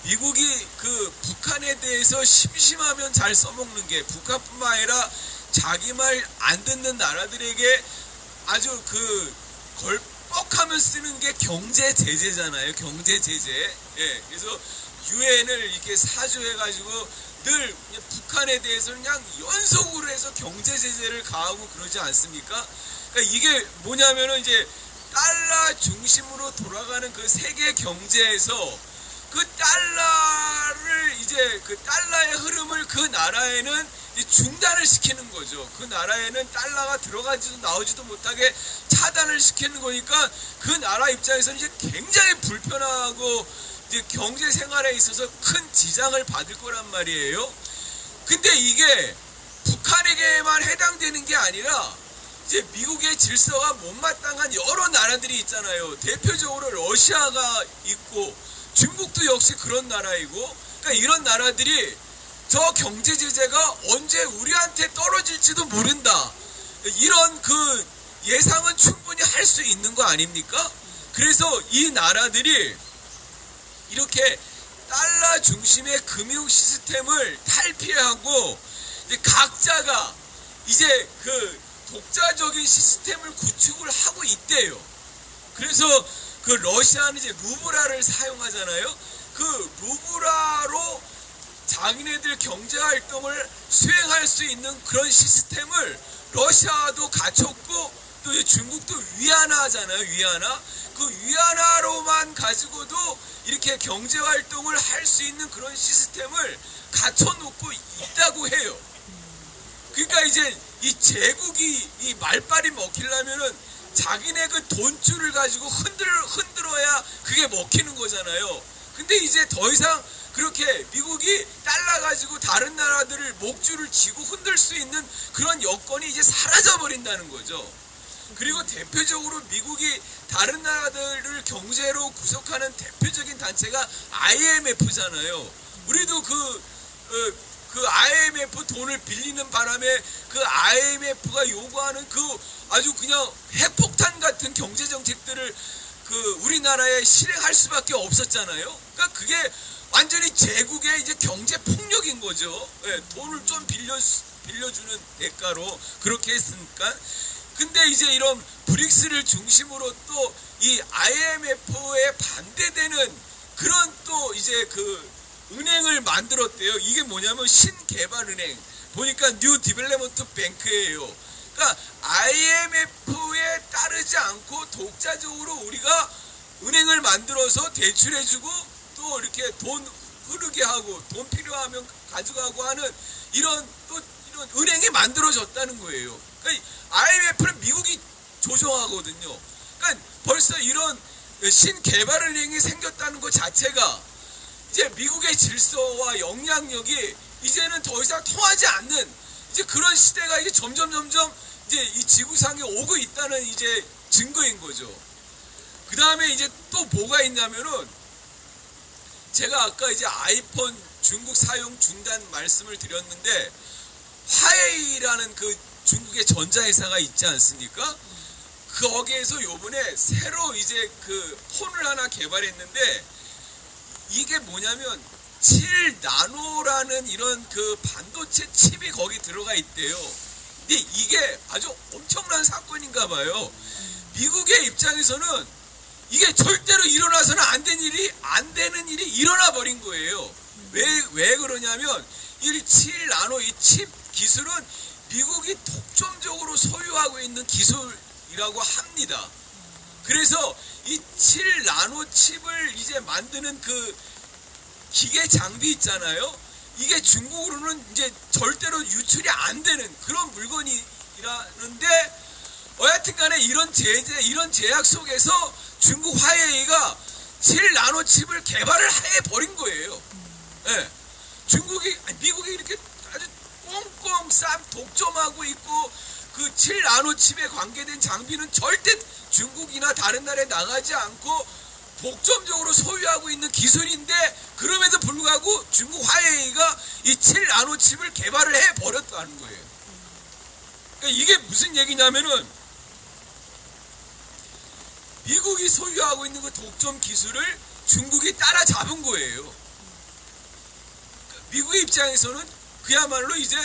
미국이 그 북한에 대해서 심심하면 잘 써먹는 게, 북한뿐만 아니라 자기 말 안 듣는 나라들에게 아주 그 걸뻑하면 쓰는 게 경제 제재잖아요. 경제 제재. 예, 그래서 유엔을 이렇게 사주해가지고 늘 북한에 대해서는 그냥 연속으로 해서 경제 제재를 가하고 그러지 않습니까? 그러니까 이게 뭐냐면은 이제 달러 중심으로 돌아가는 그 세계 경제에서 그 달러를 이제 그 달러의 흐름을 그 나라에는 중단을 시키는 거죠. 그 나라에는 달러가 들어가지도 나오지도 못하게 차단을 시키는 거니까 그 나라 입장에서는 이제 굉장히 불편하고 이제 경제 생활에 있어서 큰 지장을 받을 거란 말이에요. 근데 이게 북한에게만 해당되는 게 아니라 이제 미국의 질서가 못마땅한 여러 나라들이 있잖아요. 대표적으로 러시아가 있고 중국도 역시 그런 나라이고, 그러니까 이런 나라들이 저 경제 제재가 언제 우리한테 떨어질지도 모른다. 이런 그 예상은 충분히 할 수 있는 거 아닙니까? 그래서 이 나라들이 이렇게 달러 중심의 금융 시스템을 탈피하고 각자가 이제 그 독자적인 시스템을 구축을 하고 있대요. 그래서 그 러시아는 이제 루브라를 사용하잖아요. 그 루브라로 자기네들 경제 활동을 수행할 수 있는 그런 시스템을 러시아도 갖췄고, 또 이제 중국도 위안화 하잖아요. 위안화. 그 위안화로만 가지고도 이렇게 경제 활동을 할 수 있는 그런 시스템을 갖춰놓고 있다고 해요. 그러니까 이제 이 제국이 이 말빨이 먹히려면은 자기네 그 돈줄을 가지고 흔들어야 그게 먹히는 거잖아요. 근데 이제 더 이상 그렇게 미국이 달러 가지고 다른 나라들을 목줄을 쥐고 흔들 수 있는 그런 여건이 이제 사라져 버린다는 거죠. 그리고 대표적으로 미국이 다른 나라들을 경제로 구속하는 대표적인 단체가 IMF잖아요. 우리도 그 IMF 돈을 빌리는 바람에 그 IMF가 요구하는 그 아주 그냥 핵폭탄 같은 경제 정책들을 그 우리나라에 실행할 수밖에 없었잖아요. 그러니까 그게 완전히 제국의 이제 경제 폭력인 거죠. 예, 돈을 좀 빌려주는 대가로 그렇게 했으니까. 근데 이제 이런 브릭스를 중심으로 또 이 IMF에 반대되는 그런 또 이제 그 은행을 만들었대요. 이게 뭐냐면 신개발은행. 보니까 뉴 디벨롭먼트 뱅크예요. 그러니까 IMF에 따르지 않고 독자적으로 우리가 은행을 만들어서 대출해주고 또 이렇게 돈 흐르게 하고 돈 필요하면 가져가고 하는 이런 은행이 만들어졌다는 거예요. 그러니까 IMF는 미국이 조정하거든요. 그러니까 벌써 이런 신개발은행이 생겼다는 것 자체가 이제 미국의 질서와 영향력이 이제는 더 이상 통하지 않는 이제 그런 시대가 이제 점점 이제 이 지구상에 오고 있다는 이제 증거인 거죠. 그 다음에 이제 또 뭐가 있냐면은 제가 아까 이제 아이폰 중국 사용 중단 말씀을 드렸는데 화웨이라는 그 중국의 전자회사가 있지 않습니까? 거기에서 요번에 새로 이제 그 폰을 하나 개발했는데 이게 뭐냐면 7나노라는 이런 그 반도체 칩이 거기 들어가 있대요. 근데 이게 아주 엄청난 사건인가 봐요. 미국의 입장에서는 이게 절대로 일어나서는 안 되는 일이 일어나 버린 거예요. 왜 그러냐면 7나노 이 칩 기술은 미국이 독점적으로 소유하고 있는 기술이라고 합니다. 그래서 이 7나노 칩을 이제 만드는 그 기계 장비 있잖아요. 이게 중국으로는 이제 절대로 유출이 안 되는 그런 물건이라는데, 여하튼 간에 이런 제약 속에서 중국 화웨이가 7나노 칩을 개발을 해버린 거예요. 네. 미국이 이렇게 아주 꽁꽁 싹 독점하고 있고, 그 7나노 칩에 관계된 장비는 절대 중국이나 다른 나라에 나가지 않고 독점적으로 소유하고 있는 기술인데, 그럼에도 불구하고 중국 화웨이가 이 7나노 칩을 개발을 해버렸다는 거예요. 그러니까 이게 무슨 얘기냐면은, 미국이 소유하고 있는 그 독점 기술을 중국이 따라잡은 거예요. 미국의 입장에서는 그야말로 이제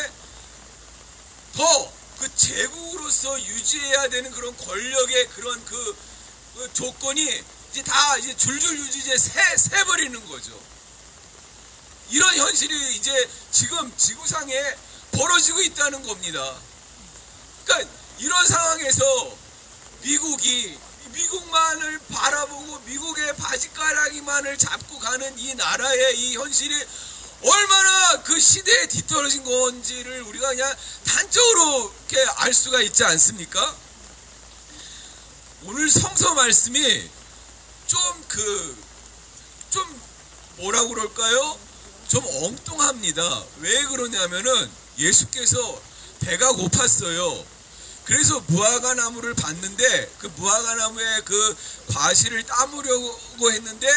더 그 제국으로서 유지해야 되는 그런 권력의 그런 그 조건이 이제 다 이제 줄줄 이제 새버리는 거죠. 이런 현실이 이제 지금 지구상에 벌어지고 있다는 겁니다. 그러니까 이런 상황에서 미국만을 바라보고 미국의 바지가랑이만을 잡고 가는 이 나라의 이 현실이 얼마나 그 시대에 뒤떨어진 건지를 우리가 그냥 단적으로 이렇게 알 수가 있지 않습니까? 오늘 성서 말씀이 좀 뭐라고 그럴까요? 좀 엉뚱합니다. 왜 그러냐면은 예수께서 배가 고팠어요. 그래서 무화과 나무를 봤는데 그 무화과 나무에 그 과실을 따무려고 했는데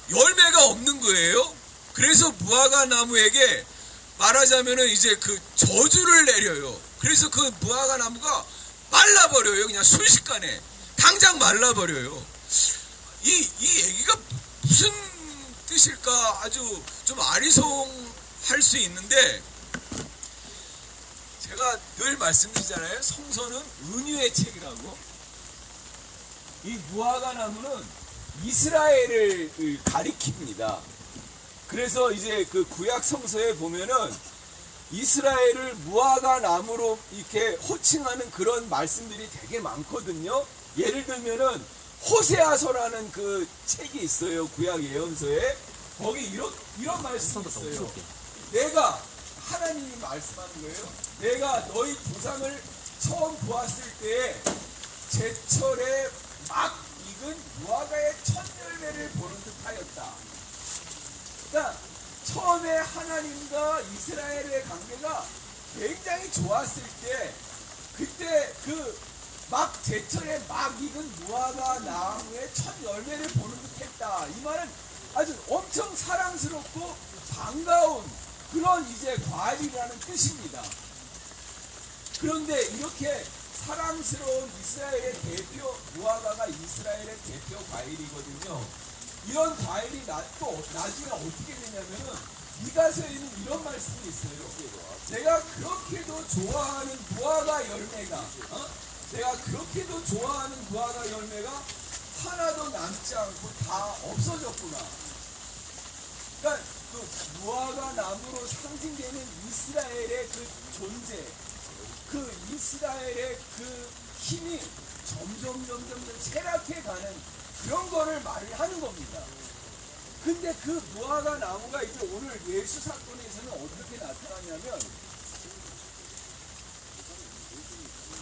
열매가 없는 거예요. 그래서 무화과 나무에게 말하자면은 이제 그 저주를 내려요. 그래서 그 무화과 나무가 말라버려요. 그냥 순식간에 당장 말라버려요. 이 얘기가 무슨 뜻일까 아주 좀 아리송할 수 있는데, 제가 늘 말씀드리잖아요. 성서는 은유의 책이라고. 이 무화과 나무는 이스라엘을 가리킵니다. 그래서 이제 그 구약 성서에 보면은 이스라엘을 무화과 나무로 이렇게 호칭하는 그런 말씀들이 되게 많거든요. 예를 들면은 호세아서라는 그 책이 있어요. 구약 예언서에. 거기 이런 말씀이 있어요. 내가, 하나님이 말씀하는 거예요. 내가 너희 조상을 처음 보았을 때에 제철에 막 익은 무화과의 첫 열매를 보는 듯 하였다. 그러니까 처음에 하나님과 이스라엘의 관계가 굉장히 좋았을 때, 그때 그 막 제철에 막 익은 무화과 나무의 첫 열매를 보는 듯 했다. 이 말은 아주 엄청 사랑스럽고 반가운 그런 이제 과일이라는 뜻입니다. 그런데 이렇게 사랑스러운 이스라엘의 대표 무화과가 이스라엘의 대표 과일이거든요. 이런 과일이 또 나중에 어떻게 되냐면은 이가서에는 이런 말씀이 있어요. 제가 그렇게도 좋아하는 무화과 열매가 내가 그렇게도 좋아하는 무화과 열매가 하나도 남지 않고 다 없어졌구나. 그러니까 그 무화과 나무로 상징되는 이스라엘의 그 존재, 그 이스라엘의 그 힘이 점점 쇠락해가는 그런 거를 말을 하는 겁니다. 근데 그 무화과 나무가 이제 오늘 예수 사건에서는 어떻게 나타나냐면,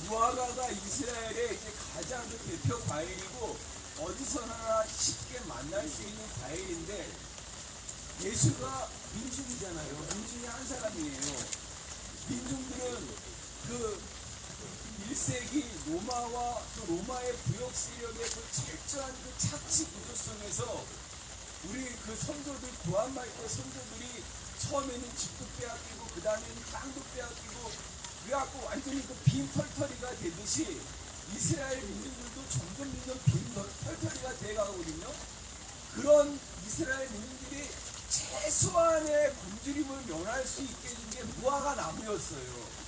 무화과가 이스라엘의 이제 가장 그 대표 과일이고 어디서나 쉽게 만날 수 있는 과일인데, 예수가 민중이잖아요. 민중이 한 사람이에요. 민중들은 그 1세기 로마와 그 로마의 부역 세력의 그 철저한 그 착취 구조 속에서 우리 그 선조들, 구한말대 선조들이 처음에는 집도 빼앗기고 그 다음에는 땅도 빼앗기고 그래갖고 완전히 그 빈 털터리가 되듯이 이스라엘 민족들도 점점 빈 털터리가 돼가거든요. 그런 이스라엘 민족들이 최소한의 굶주림을 면할 수 있게 해준 게 무화과 나무였어요.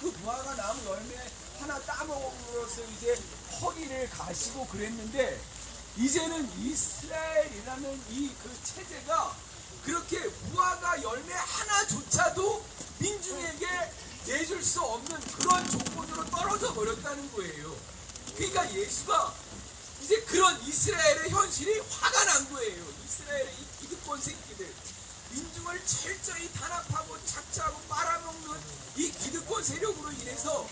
그 무화과 나무 열매 하나 따먹음으로써 이제 허기를 가시고 그랬는데, 이제는 이스라엘이라는 이 그 체제가 그렇게 무화과 열매 하나조차도 민중에게 내줄 수 없는 그런 조건으로 떨어져 버렸다는 거예요. 그러니까 예수가 이제 그런 이스라엘의 현실이 화가 난 거예요. 이스라엘의 이 기득권 새끼들, 민중을 철저히 단합하고 착취하고 빨아먹는 이 기득권 세력으로 인해서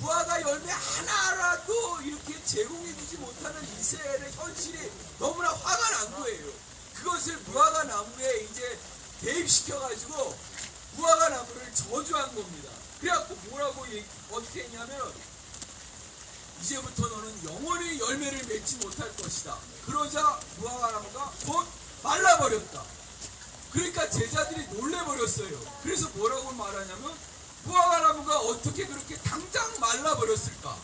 무화과 열매 하나라도 이렇게 제공해주지 못하는 이스라엘의 현실이 너무나 화가 난 거예요. 그것을 무화과 나무에 이제 대입시켜가지고 무화과 나무를 저주한 겁니다. 그래갖고 뭐라고 어떻게 했냐면, 이제부터 너는 영원히 열매를 맺지 못할 것이다. 그러자 무화과 나무가 곧 말라버렸다. 그러니까 제자들이 놀래버렸어요. 그래서 뭐라고 말하냐면, 무화과 나무가 어떻게 그렇게 당장 말라버렸을까?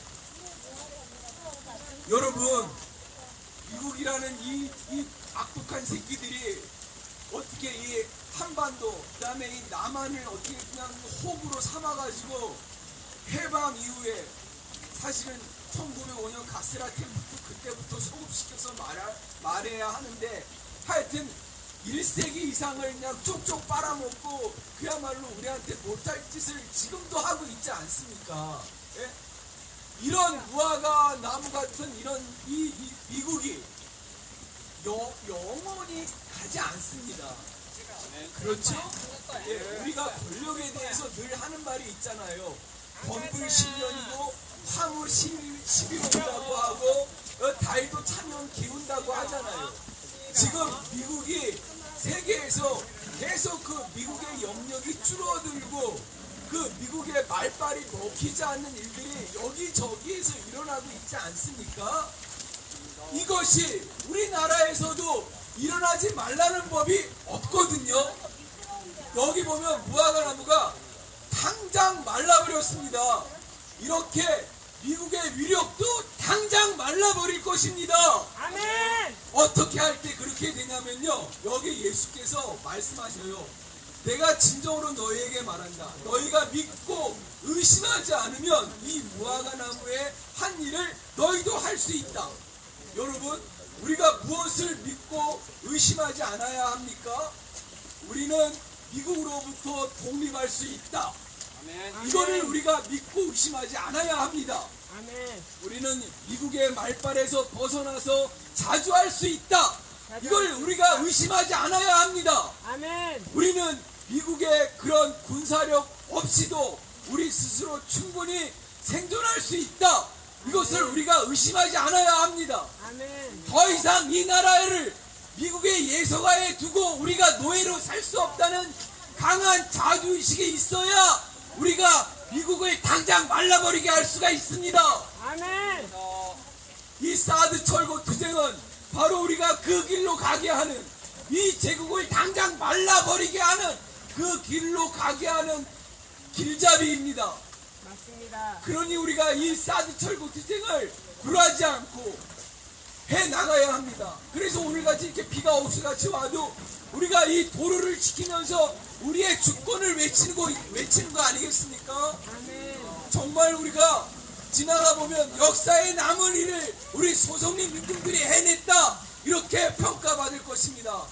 여러분, 미국이라는 이 악독한 새끼들이 어떻게 이 한반도, 그 다음에 이 남한을 어떻게 그냥 호구로 삼아가지고 해방 이후에 사실은 1905년 가스라텐부터 그때부터 소급시켜서 말해야 하는데, 하여튼 1세기 이상을 그냥 쪽쪽 빨아먹고 그야말로 우리한테 못할 짓을 지금도 하고 있지 않습니까? 예? 이런 무화과 나무 같은 이런 이 미국이 영원히 가지 않습니다. 그렇죠? 예, 우리가 권력에 대해서 늘 하는 말이 있잖아요. 권불 10년이고 화무 11호라고 하고 달도 차면 기운다고 하잖아요. 지금 미국이 세계에서 계속 그 미국의 영역이 줄어들고 그 미국의 말빨이 먹히지 않는 일들이 여기저기에서 일어나고 있지 않습니까? 이것이 우리나라에서도 일어나지 말라는 법이 없거든요. 여기 보면 무화과 나무가 당장 말라버렸습니다. 이렇게 미국의 위력도 당장 말라버릴 것입니다. 아멘. 어떻게 할 때 그렇게 되냐면요, 여기 예수께서 말씀하셔요. 내가 진정으로 너희에게 말한다. 너희가 믿고 의심하지 않으면 이 무화과 나무의 한 일을 너희도 할 수 있다. 여러분, 우리가 무엇을 믿고 의심하지 않아야 합니까? 우리는 미국으로부터 독립할 수 있다. 이거를 우리가 믿고 의심하지 않아야 합니다. 아멘. 우리는 미국의 말빨에서 벗어나서 자주할 수 있다. 이걸 우리가 의심하지 않아야 합니다. 아멘. 우리는 미국의 그런 군사력 없이도 우리 스스로 충분히 생존할 수 있다. 이것을 우리가 의심하지 않아야 합니다. 아멘. 더 이상 이 나라를 미국의 예서가에 두고 우리가 노예로 살 수 없다는 강한 자주의식이 있어야 우리가 미국을 당장 말라버리게 할 수가 있습니다. 아멘. 이 사드 철거 투쟁은 바로 우리가 그 길로 가게 하는, 이 제국을 당장 말라버리게 하는 그 길로 가게 하는 길잡이입니다. 맞습니다. 그러니 우리가 이 사드 철거 투쟁을 굴하지 않고 해 나가야 합니다. 그래서 오늘같이 이렇게 비가 옥수같이 와도 우리가 이 도로를 지키면서 우리의 주권을 외치는 거 아니겠습니까? 아멘. 정말 우리가 지나가 보면 역사에 남은 일을 우리 소속민 민중들이 해냈다, 이렇게 평가받을 것입니다.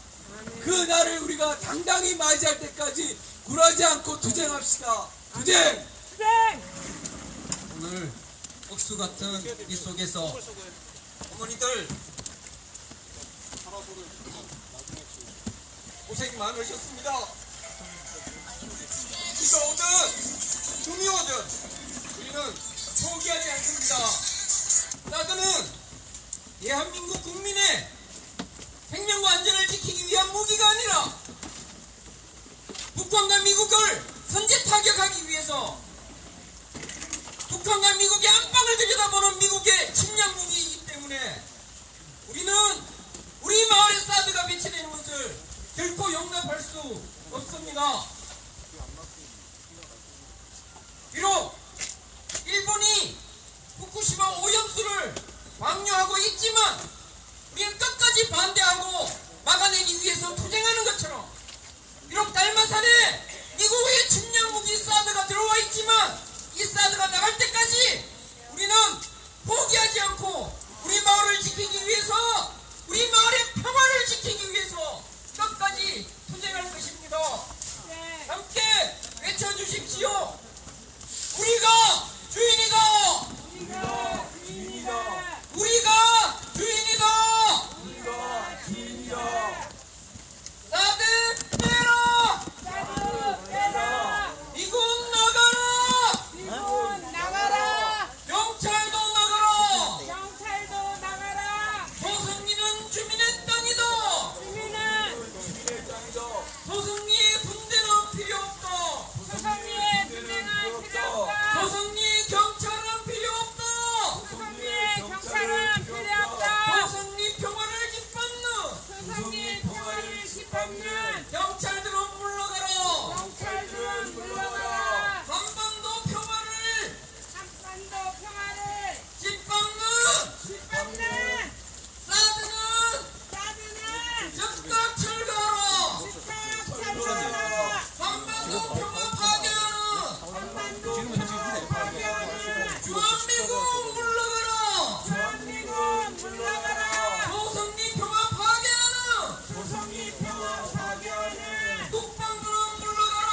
그 날을 우리가 당당히 맞이할 때까지 굴하지 않고 투쟁합시다. 투쟁! 땡. 오늘 억수 같은 이 속에서 어머니들 고생 많으셨습니다. 비가 오든 눈이 오든 우리는 포기하지 않습니다. 사드는 대한민국 국민의 생명과 안전을 지키기 위한 무기가 아니라 북한과 미국을 선제 타격하기 위해서 북한과 미국의 안방을 들여다보는 미국의 침략 무기이기 때문에 우리는 우리 마을에 사드가 배치되는 것을 결코 용납할 수 없습니다. 비록 일본이 후쿠시마 오염수를 방류하고 있지만 우리는 끝까지 반대하고 막아내기 위해서 투쟁하는 것처럼, 비록 달마산에 미국의 침략 무기 사드가 들어와 있지만 이 사드가 나갈 때까지 우리는 포기하지 않고 우리 마을을 지키기 위해서 짓밟는 경찰들은 물러가라. 경찰들은 물러가라. 한반도 평화를 한반도 평화를 짓밟는 짓밟는 사드는 사드는 즉각 철거하라. 즉각 철거하라. 한반도 평화 파괴하는 한반도 평화 파괴하는 주한미군 물러가라. 주한미군 물러가라. 조선리 평화 파괴하는 조선리 평화 파괴하는 국방부는 물러가라.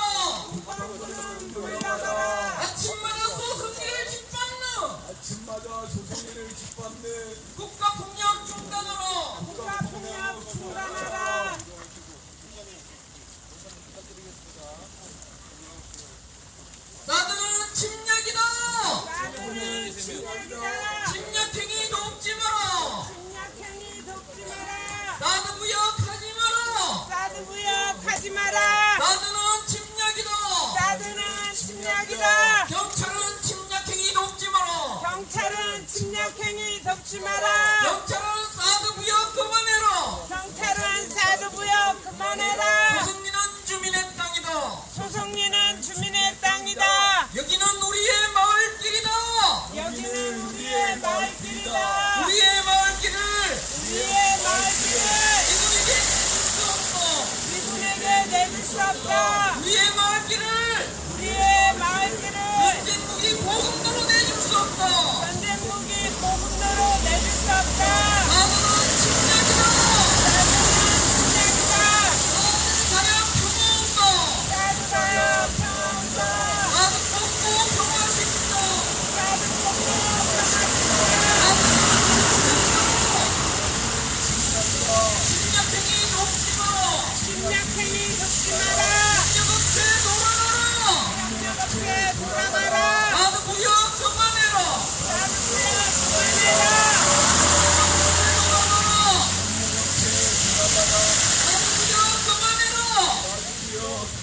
국방부는 물러가라. 아침마다 소승리를 짓밟는 아침마다 조선인을 짓밟는 국가폭력 중단하라. 국가폭력 중단하라. 사드는 침략이다. 사드는 침략이다. 침략행위 돕지 마라. 침략행위 돕지 마라. 사드 무역하지 마라. 사드 무역하지 마라. 사드는 침략이다. 사드는 침략이다. 경찰은 침략행위 돕지 마라. 경찰은 침략행위 돕지 마라. 경찰은 사드 무역 그만해라. 경찰은 사드 무역 그만해라. 소승리는 주민의 땅이다. 소송리는 주민의 땅이다. 여기는 우리의 마을길이다. 여기는 우리의 마을길이다. 우리의 마을길을 우리의 마을길을 이분에게 줄 수 없다. 미군에게 내줄 수 없다. 우리의 마을길을 우리의 마을길을 전쟁 무기 보급도로 내줄 수 없다. 전쟁 무기 보급로로 내줄 수 없다. 사드는 침략이다. 사드는 침략이다. 사양 평화 온다. 사드가요 평온다. 사드 뽑고 평화시킨다. 사드 폭력 평화시키다. 침략행위 돕지 마라. 침략행위 돕지 마라. 협력업체 돌아가라. 협력업체 돌아가라. 사드 무역 그만해라. 사드 무역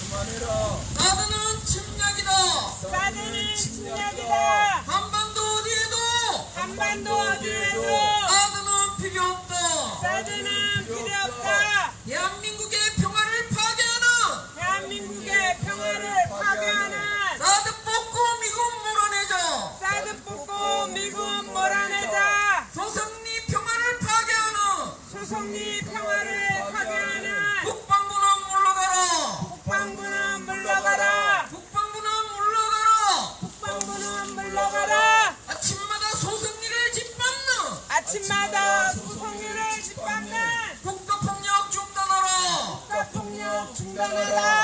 그만해라. 사드는 침략이다. 사드는 침략이다. 한반도 어디에도 한반도 어디에도 사드는 필요 없다. 사드는 필요 없다. 대한민국의 평화를 파괴하는 대한민국의 평화를 파괴하는 사드 뽑고 미군 몰아내자. 사드 뽑고 미군 몰아내자. 소승리 평화를 파괴하는 소송리 평화를 파괴하는 국방부는 물러가라. 국방부는 물러가라. 국방부는 물러가라. 국방부는 물러가라. 아침마다 소승리를 짓밟는 아침마다 소송리를 짓밟는 국가폭력 중단하라. 국가폭력 중단하라.